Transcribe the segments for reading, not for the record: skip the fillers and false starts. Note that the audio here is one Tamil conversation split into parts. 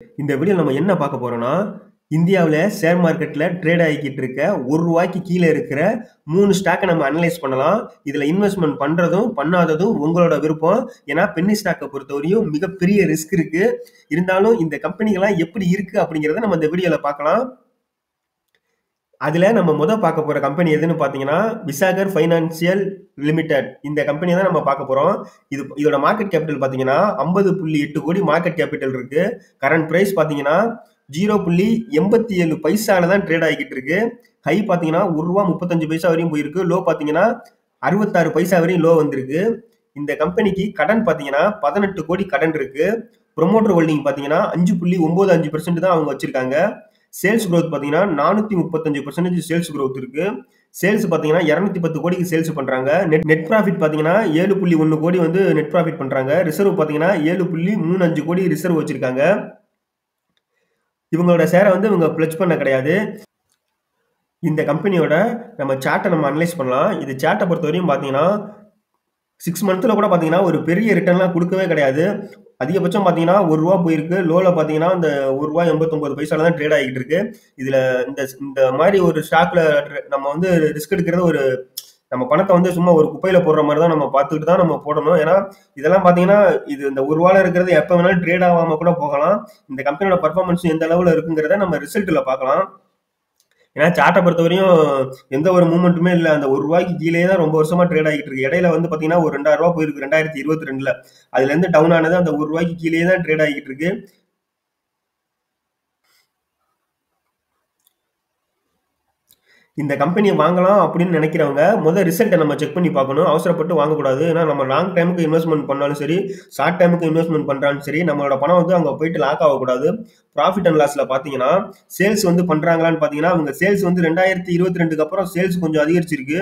இந்த வீடியோ நம்ம என்ன பார்க்க போறோம்னா, இந்தியாவுல ஷேர் மார்க்கெட்ல ட்ரேட் ஆகிக்கிட்டு இருக்க ரூ. 1க்கு கீழ இருக்கிற 3 ஸ்டாக்க நம்ம அனலைஸ் பண்ணலாம். இதுல இன்வெஸ்ட்மென்ட் பண்றதும், பண்ணாததும் உங்களோட விருப்பம். ஏன்னா பென்னி ஸ்டாக்க பொறுத்தவரையும் மிகப்பெரிய ரிஸ்க் இருக்கு. இருந்தாலும் இந்த கம்பெனிகள்லாம் எப்படி இருக்கு அப்படிங்கிறத நம்ம இந்த வீடியோல பார்க்கலாம். அதுல நம்ம பார்க்க போற கம்பெனி எதுன்னு பார்த்தீங்கன்னா, விசாகர் ஃபைனான்சியல் லிமிடெட். இந்த கம்பெனிய தான் நம்ம பார்க்க போறோம். இதோட மார்க்கெட் கேபிட்டல் பார்த்தீங்கன்னா, 50.8 கோடி மார்க்கெட் கேபிட்டல் இருக்கு. கரண்ட் பிரைஸ் பார்த்தீங்கன்னா, 0.87 பைசால தான் ட்ரேட் ஆகிக்கிட்டு இருக்கு. ஹை பார்த்தீங்கன்னா, ரூ. 1.35 வரையும் போயிருக்கு. லோ பார்த்தீங்கன்னா, 66 பைசா வரையும் லோ வந்திருக்கு. இந்த கம்பெனிக்கு கடன் பார்த்தீங்கன்னா, 18 கோடி கடன் இருக்கு. ப்ரொமோட்டர் ஹோல்டிங் பார்த்தீங்கன்னா, 5.95% தான் அவங்க வச்சிருக்காங்க. சேல்ஸ் குரோத் பார்த்தீங்கன்னா 435% சேல்ஸ் குரோத் இருக்கு. சேல்ஸ் பார்த்தீங்கன்னா 210 கோடிக்கு சேல்ஸ் பண்றாங்க. நெட் ப்ராஃபிட் பார்த்தீங்கன்னா 7.1 கோடி வந்து நெட் ப்ராஃபிட் பண்றாங்க. ரிசர்வ் பார்த்தீங்கன்னா 7.35 கோடி ரிசர்வ் வச்சிருக்காங்க. இவங்களோட ஷேரை வந்து இவங்க பிளட்ஜ் பண்ண கிடையாது. இந்த கம்பெனியோட நம்ம சார்ட்டை நம்ம அனலைஸ் பண்ணலாம். இது சார்ட்டை பொறுத்தவரையும் பார்த்தீங்கன்னா 6 மந்த்ல கூட பார்த்தீங்கன்னா ஒரு பெரிய ரிட்டர்ன்லாம் கொடுக்கவே கிடையாது. அதிகபட்சம் பார்த்தீங்கன்னா ரூ. 1 போயிருக்கு. லோல பார்த்தீங்கன்னா இந்த ரூ. 1.89 தான் ட்ரேட் ஆகிட்டு இருக்கு. இதுல இந்த மாதிரி ஒரு ஸ்டாக்ல நம்ம வந்து ரிஸ்க் எடுக்கிறது ஒரு நம்ம பணத்தை வந்து சும்மா ஒரு குப்பையில போடுற மாதிரி தான் நம்ம பார்த்துக்கிட்டு தான் நம்ம போடணும். ஏன்னா இதெல்லாம் பார்த்தீங்கன்னா இது இந்த ரூ. 1 இருக்கிறது எப்போ வேணாலும் ட்ரேட் ஆகாம கூட போகலாம். இந்த கம்பெனியோட பர்ஃபார்மன்ஸ் எந்த அளவுல இருக்குங்கிறத நம்ம ரிசல்ட்ல பார்க்கலாம். ஏன்னா சார்ட்டை பொறுத்தவரையும் எந்த ஒரு மூவ்மெண்ட்டுமே இல்லை. அந்த ரூ. 1க்கு கீழே தான் ரொம்ப வருஷமா ட்ரேட் ஆகிட்டு இருக்கு. இடையில வந்து பார்த்தீங்கன்னா ஒரு ரூ. 2000 போயிருக்கு 2022ல. அதுல இருந்து டவுன் ஆனது அந்த ரூ. 1க்கு கீழே தான் ட்ரேட் ஆகிட்டு இருக்கு. இந்த கம்பெனியை வாங்கலாம் அப்படின்னு நினைக்கிறவங்க ரிசல்ட்டை நம்ம செக் பண்ணி பார்க்கணும். அவசரப்பட்டு வாங்கக்கூடாது. ஏன்னா நம்ம லாங் டைமுக்கு இன்வெஸ்ட்மெண்ட் பண்ணாலும் சரி, ஷார்ட் டைமுக்கு இன்வெஸ்ட்மெண்ட் பண்றாலும் சரி, நம்மளோட பணம் வந்து அங்கே போயிட்டு லாக் ஆகக்கூடாது. ப்ராஃபிட் அண்ட் லாஸ்ல பார்த்தீங்கன்னா சேல்ஸ் வந்து பண்றாங்களான்னு பார்த்தீங்கன்னா அவங்க சேல்ஸ் வந்து 2022க்கு அப்புறம் சேல்ஸ் கொஞ்சம் அதிகரிச்சிருக்கு.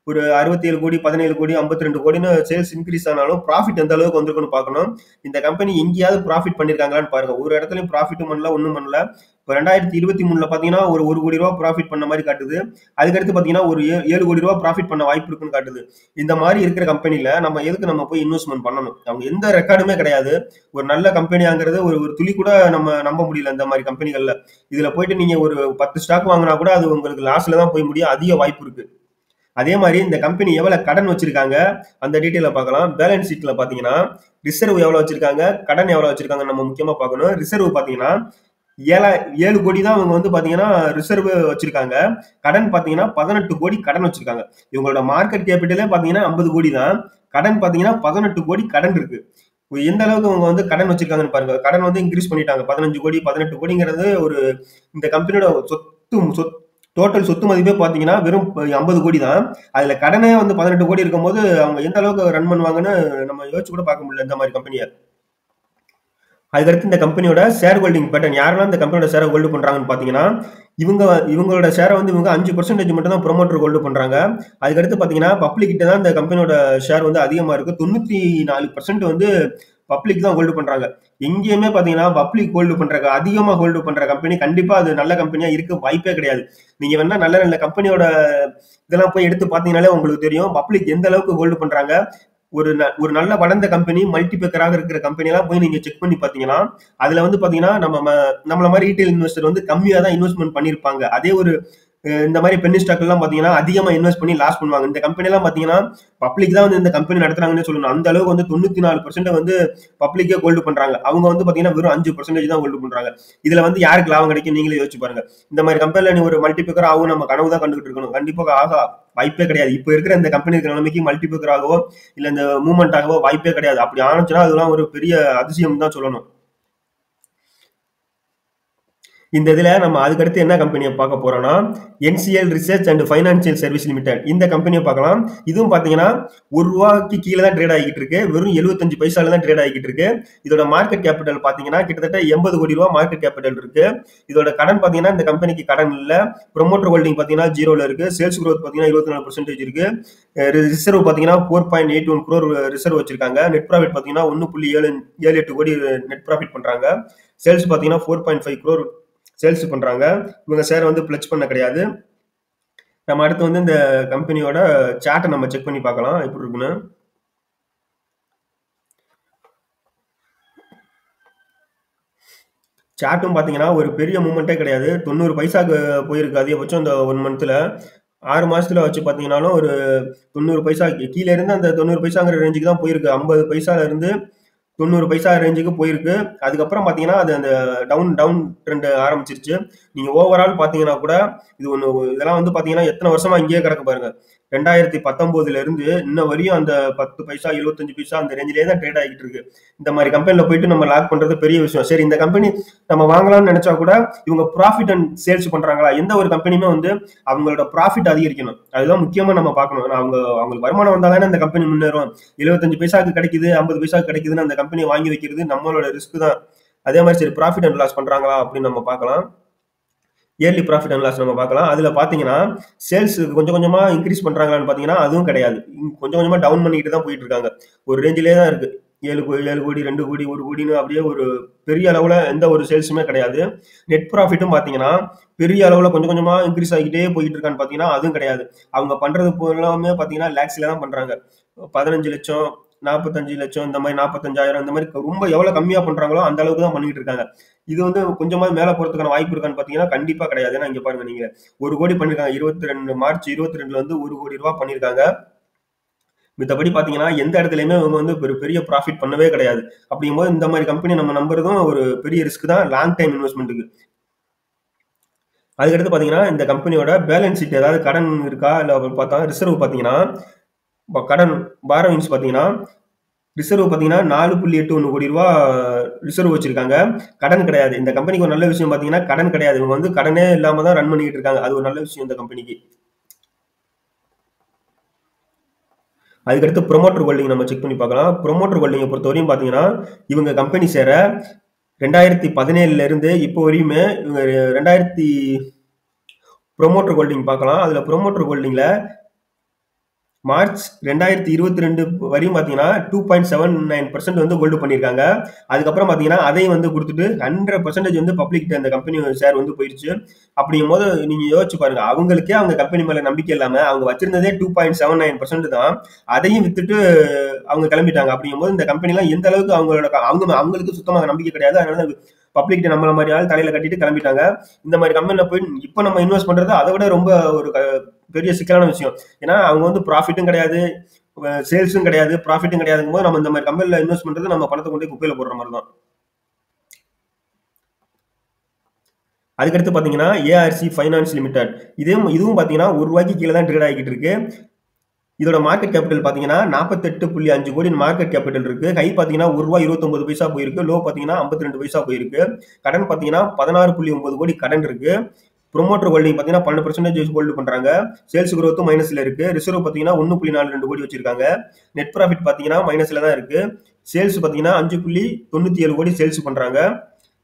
ஒரு 67 கோடி 17 கோடி 52 கோடின்னு சேல்ஸ் இன்க்ரீஸ் ஆனாலும் ப்ராஃபிட் எந்த அளவுக்கு வந்திருக்குன்னு பார்க்கணும். இந்த கம்பெனி எங்கேயாவது ப்ராஃபிட் பண்ணிருக்காங்களான்னு பாருங்க. ஒரு இடத்துலயும் ப்ராஃபிட்டும் பண்ணல, ஒன்றும் பண்ணல. இப்போ 2023ல பார்த்தீங்கன்னா ஒரு கோடி ரூபா ப்ராஃபிட் பண்ண மாதிரி காட்டுது. அதுக்கடுத்து பார்த்தீங்கன்னா ஒரு 7 கோடி ரூபா ப்ராஃபிட் பண்ண வாய்ப்பு இருக்குன்னு காட்டுது. இந்த மாதிரி இருக்கிற கம்பெனில நம்ம எதுக்கு நம்ம போய் இன்வெஸ்ட்மெண்ட் பண்ணணும்? அவங்க எந்த ரெக்கார்டுமே கிடையாது. ஒரு நல்ல கம்பெனியாங்கிறது ஒரு துளி கூட நம்ம நம்ப முடியல இந்த மாதிரி கம்பெனிகள்ல. இதுல போயிட்டு நீங்க ஒரு 10 ஸ்டாக் வாங்கினா கூட அது உங்களுக்கு லாஸ்ல தான் போய் முடியும். அதிக வாய்ப்பு இருக்கு. அதே மாதிரி இந்த கம்பெனி எவ்வளவு கடன் வச்சிருக்காங்க அந்த டீட்டெயில பார்க்கலாம். பேலன்ஸ் ஷீட்ல பாத்தீங்கன்னா ரிசர்வ் எவ்வளவு வச்சிருக்காங்க, கடன் எவ்வளவு வச்சிருக்காங்க நம்ம முக்கியமா பார்க்கணும். ரிசர்வ் பாத்தீங்கன்னா 7 கோடி தான் அவங்க வந்து பாத்தீங்கன்னா ரிசர்வ் வச்சிருக்காங்க. கடன் பாத்தீங்கன்னா 18 கோடி கடன் வச்சிருக்காங்க. இவங்களோட மார்க்கெட் கேபிட்டலே பாத்தீங்கன்னா 50 கோடி தான். கடன் பாத்தீங்கன்னா 18 கோடி கடன் இருக்கு. எந்த அளவுக்கு அவங்க வந்து கடன் வச்சிருக்காங்கன்னு பாருங்க. கடன் வந்து இன்க்ரீஸ் பண்ணிட்டாங்க. 15 கோடி 18 கோடிங்கிறது ஒரு இந்த கம்பெனியோட டோட்டல் சொத்து மதிப்பே பாத்தீங்கன்னா வெறும் 50 கோடி தான். அதுல கடனே வந்து 18 கோடி இருக்கும்போது அவங்க எந்த அளவுக்கு ரன் பண்ணுவாங்கன்னு நம்ம யோசிச்சு கூட பார்க்க முடியல இந்த மாதிரி கம்பெனியை. அதுக்கடுத்து இந்த கம்பெனியோட ஷேர் ஹோல்டிங் பேட்டர்ன் யாரெல்லாம் இந்த கம்பெனியோட ஷேரை ஹோல்டு பண்றாங்கன்னு பாத்தீங்கன்னா இவங்களோட ஷேரை வந்து இவங்க 5% மட்டும் தான் ப்ரொமோட்டர் ஹோல்டு பண்றாங்க. அதுக்கடுத்து பாத்தீங்கன்னா பப்ளிக் கிட்ட தான் இந்த கம்பெனியோட ஷேர் வந்து அதிகமா இருக்கு. 94% வந்து பப்ளிக் தான் ஹோல்டு பண்றாங்க. எங்கேயுமே பாத்தீங்கன்னா பப்ளிக் ஹோல்டு பண்ற அதிகமா ஹோல்டு பண்ற கம்பெனி கண்டிப்பா அது நல்ல கம்பெனியா இருக்க வாய்ப்பே கிடையாது. நீங்க வேணா நல்ல நல்ல கம்பெனியோட இதெல்லாம் போய் எடுத்து பாத்தீங்கன்னாலே உங்களுக்கு தெரியும் பப்ளிக் எந்த அளவுக்கு ஹோல்டு பண்றாங்க. ஒரு நல்ல வளர்ந்த கம்பெனி மல்டிபேக்கராக இருக்கிற கம்பெனி எல்லாம் போய் நீங்க செக் பண்ணி பாத்தீங்கன்னா அதுல வந்து பாத்தீங்கன்னா நம்மள மாதிரி ரீட்டைல் இன்வெஸ்டர் வந்து கம்மியா தான் இன்வெஸ்ட்மெண்ட் பண்ணிருப்பாங்க. அதே ஒரு இந்த மாதிரி பென்னி ஸ்டாக் எல்லாம் பாத்தீங்கன்னா அதிகமா இன்வெஸ்ட் பண்ணி லாஸ் பண்ணுவாங்க. இந்த கம்பெனி எல்லாம் பாத்தீங்கன்னா பப்ளிக் தான் வந்து இந்த கம்பெனி நடத்துறாங்கன்னு சொல்லணும். அந்த அளவுக்கு வந்து 94% வந்து பப்ளிக்கே ஹோல்டு பண்றாங்க. அவங்க வந்து பாத்தீங்கன்னா வெறும் 5% தான் ஹோல்டு பண்றாங்க. இதுல வந்து யாருக்கு லாபம் கிடைக்கும் நீங்களே யோசிச்சு பாருங்க. இந்த மாதிரி கம்பெனில நீ ஒரு மல்டிபேக்கர் ஆகும் நம்ம கனவு தான் கண்டுகிட்டு இருக்கணும். கண்டிப்பா வாய்ப்பே கிடையாது. இப்ப இருக்கிற இந்த கம்பெனி இருக்கிற நிலைமைக்கு மல்டிபேக்கர் ஆகவோ இல்ல இந்த மூவ்மெண்ட் ஆகவோ வாய்ப்பே கிடையாது. அப்படி ஆனிச்சுன்னா அதெல்லாம் ஒரு பெரிய அதிசயம் தான் சொல்லணும். இந்த இதுல நம்ம அதுக்கடுத்து என்ன கம்பெனியை பார்க்க போறோம்னா NCL research and financial service limited. இந்த கம்பெனியை பார்க்கலாம். இதுவும் பாத்தீங்கன்னா ரூ. 1க்கு கீழே தான் ட்ரேட் ஆகிட்டு இருக்கு. வெறும் 75 பைசால தான் ட்ரேட் ஆகிட்டு இருக்கு. இதோட மார்க்கெட் கேபிட்டல் பாத்தீங்கன்னா கிட்டத்தட்ட 80 கோடி ரூபா மார்க்கெட் கேபிட்டல் இருக்கு. இதோட கடன் பாத்தீங்கன்னா இந்த கம்பெனிக்கு கடன் இல்ல. ப்ரொமோட்டர் ஹோல்டிங் பாத்தீங்கன்னா 0ல இருக்கு. சேல்ஸ் growth பாத்தீங்கன்னா 24% இருக்கு. ரிசர்வ் பாத்தீங்கன்னா 4.81 crore ரிசர்வ் வச்சிருக்காங்க. நெட் ப்ராஃபிட் பாத்தீங்கன்னா 1.78 கோடி நெட் ப்ராஃபிட் பண்றாங்க. சேல்ஸ் பாத்தீங்கன்னா 4.5 crore சேல்ஸ் பண்றாங்க. இவங்க ஷேர் வந்து பிளட்ஜ் பண்ண கிடையாது. நம்ம அடுத்து வந்து இந்த கம்பெனியோட சார்ட்டை நம்ம செக் பண்ணி பார்க்கலாம் எப்படி இருக்குன்னு. சாட்டும் பார்த்தீங்கன்னா, ஒரு பெரிய மூவ்மெண்ட்டே கிடையாது. 90 பைசாக்கு போயிருக்கு அதிகபட்சம் இந்த 1 மந்த்ல. 6 மாசத்துல வச்சு பார்த்தீங்கன்னாலும், ஒரு 90 பைசா கீழ இருந்து அந்த 90 பைசாங்கிற ரேஞ்சுக்கு தான் போயிருக்கு. 50 பைசால இருந்து 90 பைசா ரேஞ்சுக்கு போயிருக்கு. அதுக்கப்புறம் பார்த்தீங்கன்னா, அது அந்த டவுன் டவுன் ட்ரெண்ட் ஆரம்பிச்சிருச்சு. நீங்க ஓவரால் பார்த்தீங்கன்னா கூட, இது இதெல்லாம் வந்து பார்த்தீங்கன்னா, எத்தன வருஷமா இங்கேயே கிடக்கு பாருங்க. 2019ல இருந்து இன்ன வரையும் அந்த 10 பைசா, 75 பைசா அந்த ரேஞ்சிலேயே தான் ட்ரேட் ஆகிட்டு இருக்கு. இந்த மாரி கம்பெனில போயிட்டு நம்ம லாக் பண்றது பெரிய விஷயம். சரி, இந்த கம்பெனி நம்ம வாங்கலாம்னு நெனச்சா கூட, இவங்க ப்ராஃபிட் அண்ட் சேல்ஸ் பண்றாங்களா? எந்த ஒரு கம்பெனியுமே வந்து அவங்களோட ப்ராஃபிட் அதிகரிக்கணும். அதுதான் முக்கியமா நம்ம பார்க்கணும். அவங்களுக்கு வருமானம் வந்தா தானே இந்த கம்பெனி முன்னேறும். 75 பைசாக்கு கிடைக்குது, 50 பைசாக்கு கிடைக்குதுன்னு அந்த கம்பெனியை வாங்கி வைக்கிறது நம்மளோட ரிஸ்க் தான். அதே மாதிரி சரி ப்ராஃபிட் அண்ட் லாஸ் பண்றாங்களா அப்படின்னு நம்ம பார்க்கலாம். இயர்லி ப்ராஃபிட் அண்ட் லாஸ் நம்ம பார்க்கலாம். அதுல பாத்தீங்கன்னா சேல்ஸ் கொஞ்சம் கொஞ்சமா இன்க்ரீஸ் பண்றாங்களான்னு பாத்தீங்கன்னா அதுவும் கிடையாது. கொஞ்சம் கொஞ்சமா டவுன் பண்ணிட்டு தான் போயிட்டு இருக்காங்க. ஒரு ரேஞ்சிலே தான் இருக்கு. 7 கோடி 2 கோடி 1 கோடின்னு அப்படியே ஒரு பெரிய அளவுல எந்த ஒரு சேல்ஸுமே கிடையாது. நெட் ப்ராஃபிட்டும் பாத்தீங்கன்னா பெரிய அளவுல கொஞ்சம் கொஞ்சமா இன்க்ரீஸ் ஆகிட்டே போயிட்டு இருக்கான்னு பாத்தீங்கன்னா அதுவும் கிடையாது. அவங்க பண்றது எல்லாமே பாத்தீங்கன்னா லேக்ஸ்ல தான் பண்றாங்க. 15 லட்சம் 45 லட்சம் இந்த மாதிரி 45,000 இந்த மாதிரி ரொம்ப எவ்வளவு கம்மியா பண்றாங்களோ அந்த அளவுக்கு தான் பண்ணிட்டு இருக்காங்க. இது வந்து கொஞ்சமாவது மேல போறதுக்கான வாய்ப்பு இருக்கான்னு பாத்தீங்கன்னா கண்டிப்பா கிடையாது. ஏன்னா இங்க பாருங்க, நீங்க 1 கோடி பண்ணிருக்காங்க. 22 மார்ச் 22ல வந்து 1 கோடி ரூபாய் பண்ணிருக்காங்க. மித்தபடி பாத்தீங்கன்னா எந்த இடத்துலயுமே அவங்க வந்து ஒரு பெரிய ப்ராஃபிட் பண்ணவே கிடையாது. அப்படிங்கும்போது இந்த மாதிரி கம்பெனி நம்ம நம்புறதும் ஒரு பெரிய ரிஸ்க் தான் லாங் டைம் இன்வெஸ்ட்மெண்ட்டுக்கு. அதுக்கடுத்து பாத்தீங்கன்னா இந்த கம்பெனியோட பேலன்ஸ் ஷீட் ஏதாவது கடன் இருக்கா இல்ல பார்த்தா ரிசர்வ் பாத்தீங்கன்னா கடன் பாரோவிங்ஸ் பாத்தீங்கன்னா ரிசர்வ் பாத்தீங்கன்னா 4.81 கோடி ரூபாய் ரிசர்வ் வச்சிருக்காங்க. கடன் கிடையாது. இந்த கம்பெனிக்கு ஒரு நல்ல விஷயம் பாத்தீங்கன்னா கடன் கிடையாது. இவங்க வந்து கடனே இல்லாம தான் ரன் பண்ணிட்டு இருக்காங்க. அது ஒரு நல்ல விஷயம் இந்த கம்பெனிக்கு. அதுக்கடுத்து ப்ரொமோட்டர் ஹோல்டிங் நம்ம செக் பண்ணி பார்க்கலாம். ப்ரொமோட்டர் ஹோல்டிங்கை பொறுத்தவரையும் பாத்தீங்கன்னா இவங்க கம்பெனி சேர 2017ல இருந்து இப்போ வரையுமே இவங்க 2000 ப்ரொமோட்டர் ஹோல்டிங் பார்க்கலாம். அதுல ப்ரொமோட்டர் ஹோல்டிங்ல மார்ச் 2022 வரையும் பாத்தீங்கன்னா 2.79% வந்து ஹோல்டு பண்ணிருக்காங்க. அதுக்கப்புறம் பாத்தீங்கன்னா அதையும் வந்து கொடுத்துட்டு 100% வந்து பப்ளிக் அந்த கம்பெனி ஷேர் வந்து போயிருச்சு. அப்படிங்கும் போது நீங்க யோசிச்சு பாருங்க, அவங்களுக்கே அவங்க கம்பெனி மேல நம்பிக்கை இல்லாம அவங்க வச்சிருந்ததே 2.79% தான். அதையும் வித்துட்டு அவங்க கிளம்பிட்டாங்க. அப்படிங்கும் போது இந்த கம்பெனி எல்லாம் எந்த அளவுக்கு அவங்களுக்கு சுத்தமாக நம்பிக்கை கிடையாது. அதனால பப்ளிக் நம்மள மாதிரி ஆள் தலையில கட்டிட்டு கிளம்பிட்டாங்க. இந்த மாதிரி கம்பெனில போய் இப்ப நம்ம இன்வெஸ்ட் பண்றது அதை விட ரொம்ப ஒரு பெரிய சிக்கலான விஷயம். ஏன்னா அவங்க வந்து ப்ராஃபிட்டும் கிடையாது, சேல்ஸும் கிடையாது, ப்ராஃபிட்டும் கிடையாதுங்கும் போது நம்ம இந்த மாதிரி கம்பெனில இன்வெஸ்ட் பண்றது நம்ம பணத்தை கொண்டு குப்பையில போடுற மாதிரி தான். அதுக்கடுத்து பாத்தீங்கன்னா ஏஆர்சி ஃபைனான்ஸ் லிமிடெட். இதுவும் பாத்தீங்கன்னா ₹1 கீழே தான் ட்ரேட் ஆகிட்டு இருக்கு. இதோட மார்க்கெட் கேபிட்டல் பாத்தீங்கன்னா 48.5 கோடி மார்க்கெட் கேபிட்டல் இருக்கு. ஹை பாத்தீங்கன்னா ₹1.29 போயிருக்கு. லோ பாத்தீங்கன்னா 52 பைசா போயிருக்கு. கடன் பாத்தீங்கன்னா 16.9 கோடி கடன் இருக்கு. ப்ரொமோட்டர் ஹோல்டிங் பாத்தீங்கன்னா 12% ஹோல்டு பண்றாங்க. சேல்ஸ் growth மைனஸ்ல இருக்கு. ரிசர்வ் பாத்தீங்கன்னா 1.42 கோடி வச்சிருக்காங்க. நெட் ப்ராஃபிட் பாத்தீங்கன்னா மைனஸ்ல தான் இருக்கு. சேல்ஸ் பாத்தீங்கன்னா 5.97 கோடி சேல்ஸ் பண்றாங்க.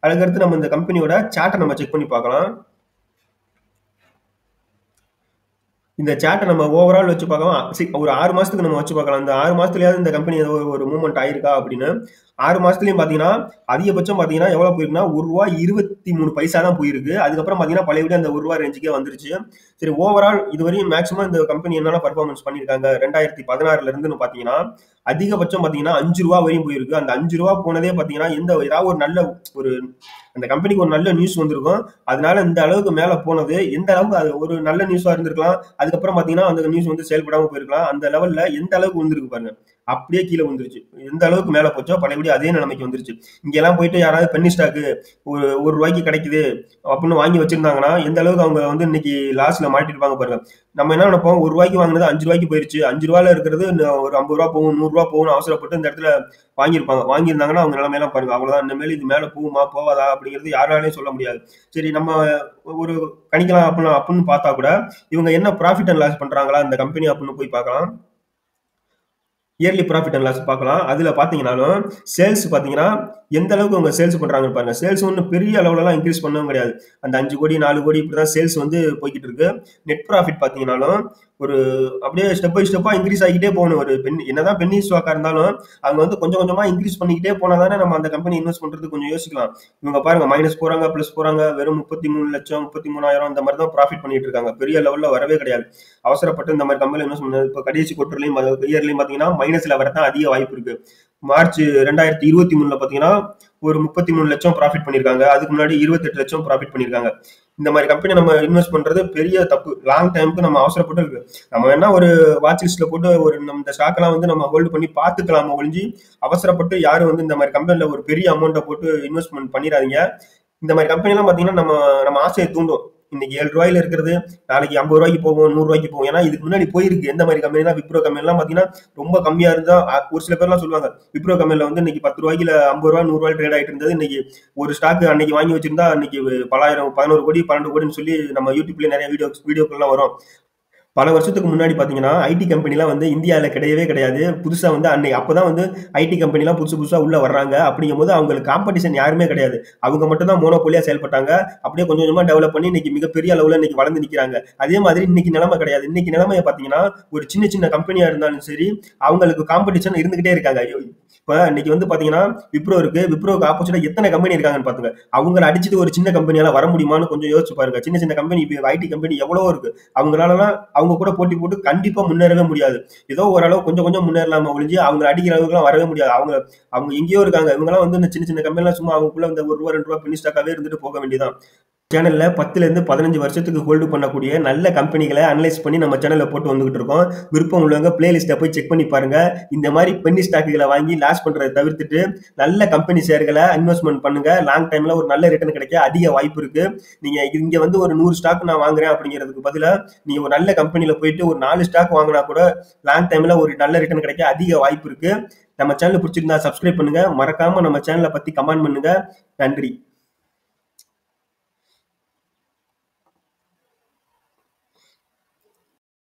அதுக்கடுத்து நம்ம இந்த கம்பெனியோட சார்ட்டை நம்ம செக் பண்ணி பார்க்கலாம். இந்த சார்ட்டை நம்ம ஓவரால் வச்சு பார்க்கலாம். ஒரு 6 மாசத்துக்கு நம்ம வச்சு பார்க்கலாம். இந்த 6 மாசத்துலயாவது இந்த கம்பெனி ஏதோ ஒரு மூவ்மெண்ட் ஆயிருக்கா அப்படின்னு. 6 மாசத்துலயும் பாத்தீங்கன்னா அதிகபட்சம் பாத்தீங்கன்னா எவ்வளவு போயிருக்குன்னா ₹1.23 தான் போயிருக்கு. அதுக்கப்புறம் பாத்தீங்கன்னா பழையபடி அந்த ₹1 ரேஞ்சுக்கே வந்துருச்சு. சரி, ஓவரால் இதுவரையும் மேக்ஸிமம் இந்த கம்பெனி என்னென்ன பர்ஃபார்மன்ஸ் பண்ணிருக்காங்க 2016ல இருந்துன்னு பாத்தீங்கன்னா அதிகபட்சம் பாத்தீங்கன்னா ₹5 வரையும் போயிருக்கு. அந்த ₹5 போனதே பாத்தீங்கன்னா ஏதாவது ஒரு நல்ல ஒரு அந்த கம்பெனிக்கு ஒரு நல்ல நியூஸ் வந்திருக்கும். அதனால இந்த அளவுக்கு மேல போனது எந்த அளவுக்கு அது ஒரு நல்ல நியூஸா இருந்திருக்கலாம். அதுக்கப்புறம் பாத்தீங்கன்னா அந்த நியூஸ் வந்து செயல்படாம போயிருக்கலாம். அந்த லெவல்ல எந்த அளவுக்கு வந்திருக்கு பாருங்க. அப்படியே கீழே வந்துருச்சு. எந்த அளவுக்கு மேல போச்சோ பழையபடி அதே நிலைமைக்கு வந்துருச்சு. இங்க எல்லாம் போயிட்டு யாராவது பென்னி ஸ்டாக்கு ₹1 கிடைக்குது அப்படின்னு வாங்கி வச்சிருந்தாங்கன்னா எந்த அளவுக்கு அவங்க வந்து இன்னைக்கு லாஸ்ல மாட்டிருப்பாங்க பாருங்க. நம்ம என்ன நினைப்போம், ₹1 வாங்கினது ₹5 போயிருச்சு. ₹5 இருக்கிறது ஒரு ₹50 போகும், ₹100 போகும்னு அவசரப்பட்டு இந்த இடத்துல வாங்கியிருந்தாங்கன்னா அவங்க நிலைமையெல்லாம் பாருங்க. அவ்வளவுதான். இனிமேல் இது மேல போகுமா போவாதா அப்படிங்கிறது யாராலையும் சொல்ல முடியாது. சரி, நம்ம ஒரு கணிக்கலாம் அப்படின்னு பார்த்தா கூட இவங்க என்ன ப்ராஃபிட் அண்ட் லாஸ் பண்றாங்களா இந்த கம்பெனி அப்படின்னு போய் பார்க்கலாம். இயர்லி ப்ராஃபிட் அண்ட் லாஸ் பார்க்கலாம். அதுல பாத்தீங்கன்னாலும் சேல்ஸ் பாத்தீங்கன்னா எந்த அளவுக்கு அவங்க சேல்ஸ் பண்றாங்க பாருங்க. சேல்ஸ் ஒன்றும் பெரிய அளவுல எல்லாம் இன்க்ரீஸ் பண்ணவும் கிடையாது. அந்த 5 கோடி 4 கோடி இப்படிதான் சேல்ஸ் வந்து போய்கிட்டு இருக்கு. நெட் ப்ராஃபிட் பாத்தீங்கன்னாலும் ஒரு அப்படியே ஸ்டெப் பை ஸ்டெப்பா இன்க்ரீஸ் ஆகிட்டே போகணும். ஒரு என்னதான் பென்னி ஸ்டாக்கா இருந்தாலும் அவங்க வந்து கொஞ்சம் கொஞ்சமா இன்க்ரீஸ் பண்ணிக்கிட்டே போனா தானே நம்ம அந்த கம்பெனி இன்வெஸ்ட் பண்றது கொஞ்சம் யோசிக்கலாம். இவங்க பாருங்க, மைனஸ் போறாங்க, பிளஸ் போறாங்க, வெறும் 33 லட்சம் 33,000 இந்த மாதிரி தான் ப்ராஃபிட் பண்ணிட்டு இருக்காங்க. பெரிய லெவல்ல வரவே கிடையாது. அவசரப்பட்டு இந்த மாதிரி கம்பெனி இன்வெஸ்ட் பண்ண இப்ப கடைசி குவார்டர்லயும் இயர்லயும் பாத்தீங்கன்னா மைனஸ்ல வரதான் அதிக வாய்ப்பு இருக்கு. மார்ச் 2023ல பாத்தீங்கன்னா ஒரு 33 லட்சம் ப்ராஃபிட் பண்ணிருக்காங்க. அதுக்கு முன்னாடி 28 லட்சம் ப்ராஃபிட் பண்ணிருக்காங்க. இந்த மாதிரி கம்பெனி நம்ம இன்வெஸ்ட் பண்றது பெரிய தப்பு. லாங் டைமுக்கு நம்ம அவசரப்பட்டு இருக்கு. நம்ம வேணா ஒரு வாட்ச் லிஸ்ட்ல போட்டு ஒரு நம்ம இந்த ஸ்டாக் எல்லாம் வந்து நம்ம ஹோல்டு பண்ணி பாத்துக்கலாம் ஒழிஞ்சு அவசரப்பட்டு யாரும் வந்து இந்த மாதிரி கம்பெனில ஒரு பெரிய அமௌண்ட்டை போட்டு இன்வெஸ்ட்மெண்ட் பண்ணிடாதீங்க. இந்த மாதிரி கம்பெனி எல்லாம் பாத்தீங்கன்னா நம்ம நம்ம ஆசையை தூண்டும். இன்னைக்கு 7 ரூபாயில இருக்கிறது நாளைக்கு 50 ரூபாய்க்கு போகும், 100 ரூபாய்க்கு போகும். ஏன்னா இதுக்கு முன்னாடி போயிருக்கு. எந்த மாதிரி கம்பெனி தான் விப்ரோ கம்பெனி எல்லாம் பாத்தீங்கன்னா ரொம்ப கம்மியா இருந்தா ஒரு சில பேர்லாம் சொல்லுவாங்க விப்ரோ கம்பெனில வந்து இன்னைக்கு 10 ரூபாய்க்கு 50 ரூபாய் 100 ரூபாய் ட்ரேட் ஆயிட்டு இருந்தது. இன்னைக்கு ஒரு ஸ்டாக் அன்னைக்கு வாங்கி வச்சிருந்தா இன்னைக்கு பலாயிரம் 11 கோடி 12 கோடின்னு சொல்லி நம்ம யூடியூப்ல நிறைய வீடியோக்கள்லாம் வரும். பல வருஷத்துக்கு முன்னாடி பாத்தீங்கன்னா ஐடி கம்பெனிலாம் வந்து இந்தியாவில் கிடையவே கிடையாது. புதுசா வந்து அப்பதான் வந்து ஐடி கம்பெனிலாம் புதுசா உள்ள வர்றாங்க. அப்படிங்கும் போது அவங்களுக்கு காம்படிஷன் யாருமே கிடையாது. அவங்க மட்டும் தான் மோனோபோலியா செயல்பட்டாங்க. அப்படியே கொஞ்சம் கொஞ்சமா டெவலப் பண்ணி இன்னைக்கு மிகப்பெரிய அளவுல இன்னைக்கு வளர்ந்து நிக்கிறாங்க. அதே மாதிரி இன்னைக்கு நிலைமை கிடையாது. இன்னைக்கு நிலைமையை பாத்தீங்கன்னா ஒரு சின்ன சின்ன கம்பெனியா இருந்தாலும் சரி அவங்களுக்கு காம்படிஷன் இருந்துகிட்டே இருக்காங்க. இப்ப இன்னைக்கு வந்து பாத்தீங்கன்னா விப்ரோ இருக்கு. விப்ரோக்கு ஆப்போசிட்டா எத்தனை கம்பெனி இருக்காங்கன்னு பாத்துங்க. அவங்களை அடிச்சுட்டு ஒரு சின்ன கம்பெனியால வர முடியுமான்னு கொஞ்சம் யோசிச்சு பாருங்க. சின்ன சின்ன கம்பெனி ஐடி கம்பெனி எவ்வளவோ இருக்கு. அவங்களாலலாம் அவங்க கூட போட்டி போட்டு கண்டிப்பா முன்னேறவே முடியாது. ஏதோ ஓரளவு கொஞ்சம் கொஞ்சம் முன்னேறலாம ஒழிஞ்சு அவங்க அடிக்கிற அளவுக்கு வரவே முடியாது. அவங்க அவங்க எங்கேயோ இருக்காங்க. இவங்க எல்லாம் வந்து சின்ன சின்ன கம்பெனி எல்லாம் சும்மா அவங்களுக்குள்ள இந்த 1 ரூபா 2 ரூபா பெனி ஸ்டாக்காவே இருந்துட்டு போக வேண்டியதான். சேனல்ல 10ல இருந்து 15 வருஷத்துக்கு ஹோல்டு பண்ணக்கூடிய நல்ல கம்பெனிகளை அனலைஸ் பண்ணி நம்ம சேனல்ல போட்டு வந்துகிட்டு இருக்கோம். விருப்பம் உள்ளவங்க பிளேலிஸ்ட்டை போய் செக் பண்ணி பாருங்க. இந்த மாதிரி பென்னி ஸ்டாக்குகளை வாங்கி லாஸ் பண்றதை தவிர்த்துட்டு நல்ல கம்பெனி ஷேர்களை இன்வெஸ்ட்மெண்ட் பண்ணுங்க. லாங் டைம்ல ஒரு நல்ல ரிட்டர்ன் கிடைக்க அதிக வாய்ப்பு இருக்கு. நீங்க இங்க வந்து ஒரு 100 ஸ்டாக் நான் வாங்குறேன் அப்படிங்கிறதுக்கு பதிலா நீங்க ஒரு நல்ல கம்பெனில போயிட்டு ஒரு 4 ஸ்டாக் வாங்கினா கூட லாங் டைம்ல ஒரு நல்ல ரிட்டர்ன் கிடைக்க அதிக வாய்ப்பு இருக்கு. நம்ம சேனல் பிடிச்சிருந்தா சப்ஸ்கிரைப் பண்ணுங்க. மறக்காம நம்ம சேனலை பத்தி கமெண்ட் பண்ணுங்க. நன்றி.